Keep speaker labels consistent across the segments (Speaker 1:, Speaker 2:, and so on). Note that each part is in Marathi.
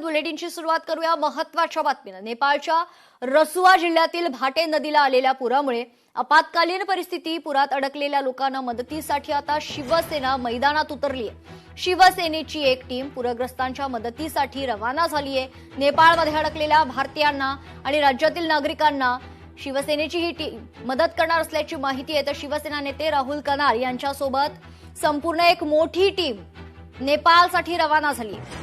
Speaker 1: बुलेटिनची सुरुवात करूया महत्त्वाच्या बातमीने। नेपाळच्या रसुआ जिल्ह्यातील भाटे नदीला आलेल्या पुरामुळे आपत्कालीन परिस्थिती, पुरात अडकलेल्या लोकांना मदतीसाठी आता शिवसेना मैदानात उतरली आहे। शिवसेनेची एक टीम पूरग्रस्तांच्या मदतीसाठी रवाना झाली आहे। नेपाळमध्ये अडकलेल्या भारतीयांना आणि राज्यातील नागरिकांना शिवसेनेची ही टीम मदत करणार असल्याची माहिती आहे। तर शिवसेना नेते राहुल कनार यांच्यासोबत संपूर्ण एक मोठी टीम नेपाळसाठी रवाना झाली आहे।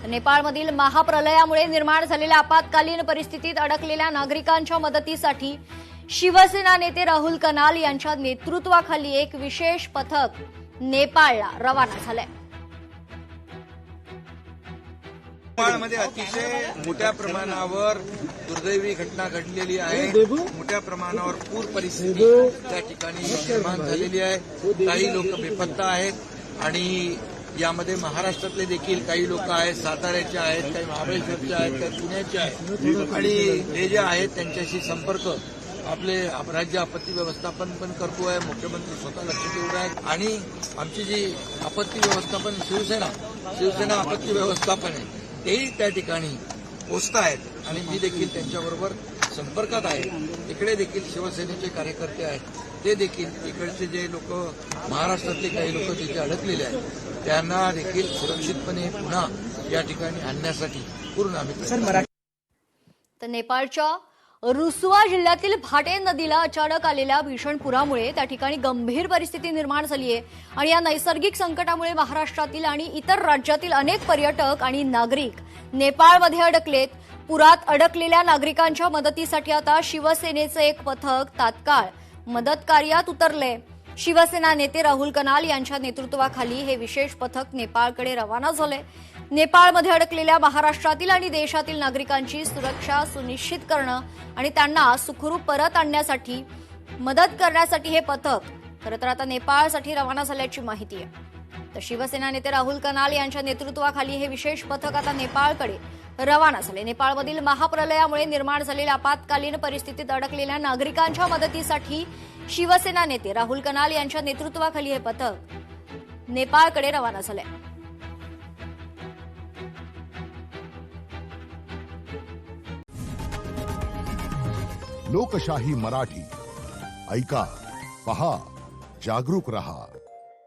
Speaker 1: नेपाळमधील महाप्रलयामुळे निर्माण झालेल्या आपत्कालीन परिस्थितीत अडकलेल्या नागरिकांच्या मदतीसाठी शिवसेना नेते राहुल कनाल यांच्या नेतृत्वाखाली एक विशेष पथक नेपाळला रवाना झालंय।
Speaker 2: नेपाळमध्ये अतिशय मोठ्या प्रमाणावर दुर्दैवी घटना घडलेली आहे। मोठ्या प्रमाणावर पूर परिस्थिती त्या ठिकाणी निर्माण झालेली आहे। काही लोक बेपत्ता आहेत आणि यामध्ये महाराष्ट्रातले देखील काही लोक आहेत, साताऱ्याचे आहेत, काही महाबळेश्वरचे आहेत, काही पुण्याचे आहेत आणि हे जे आहेत त्यांच्याशी संपर्क आपले राज्य आपत्ती व्यवस्थापन पण करतोय। मुख्यमंत्री स्वतः लक्ष देऊन आहेत आणि आमची जी आपत्ती व्यवस्थापन शिवसेना आपत्ती व्यवस्थापन आहे तेही त्या ठिकाणी पोहोचतायत आणि मी देखील त्यांच्याबरोबर संपर्कात आहे। इकडे देखील शिवसेनेचे कार्यकर्ते आहेत, ते देखील इकडचे जे लोक महाराष्ट्रातले काही लोक तिथे अडकलेले आहेत त्यांना देखील सुरक्षितपणे पुन्हा या ठिकाणी आणण्यासाठी पूर्ण आम्ही
Speaker 1: तर नेपाळच्या रुसुआ जिल्ह्यातील भाटे नदीला अचानक आलेल्या भीषण पुरामुळे त्या ठिकाणी गंभीर परिस्थिती निर्माण झाली आहे आणि या नैसर्गिक संकटामुळे महाराष्ट्रातील आणि इतर राज्यातील अनेक पर्यटक आणि नागरिक नेपाळमध्ये अडकलेत। पुरात अडकलेल्या नागरिकांच्या मदतीसाठी आता शिवसेनेचे एक पथक तात्काळ मदत कार्यात उतरले। शिवसेना नेते राहुल कनाल यांच्या नेतृत्वाखाली हे विशेष पथक नेपाळकडे रवाना झाले। नेपाळमध्ये अडकलेल्या महाराष्ट्रातील आणि देशातील नागरिकांची सुरक्षा सुनिश्चित करणं आणि त्यांना सुखरूप परत आणण्यासाठी मदत करण्यासाठी हे पथक खरं तर आता नेपाळसाठी रवाना झाल्याची माहिती आहे। तर शिवसेना नेते राहुल कनाल यांच्या नेतृत्वाखाली हे विशेष पथक आता नेपाळकडे रवाना झाले। नेपाळमधील महाप्रलयामुळे निर्माण झालेल्या आपत्कालीन परिस्थितीत अडकलेल्या नागरिकांच्या मदतीसाठी शिवसेना नेते राहुल कनाल यांच्या नेतृत्वाखाली हे पथक नेपाळकडे रवाना झाले।
Speaker 3: लोकशाही मराठी ऐका, पहा, जागरूक रहा।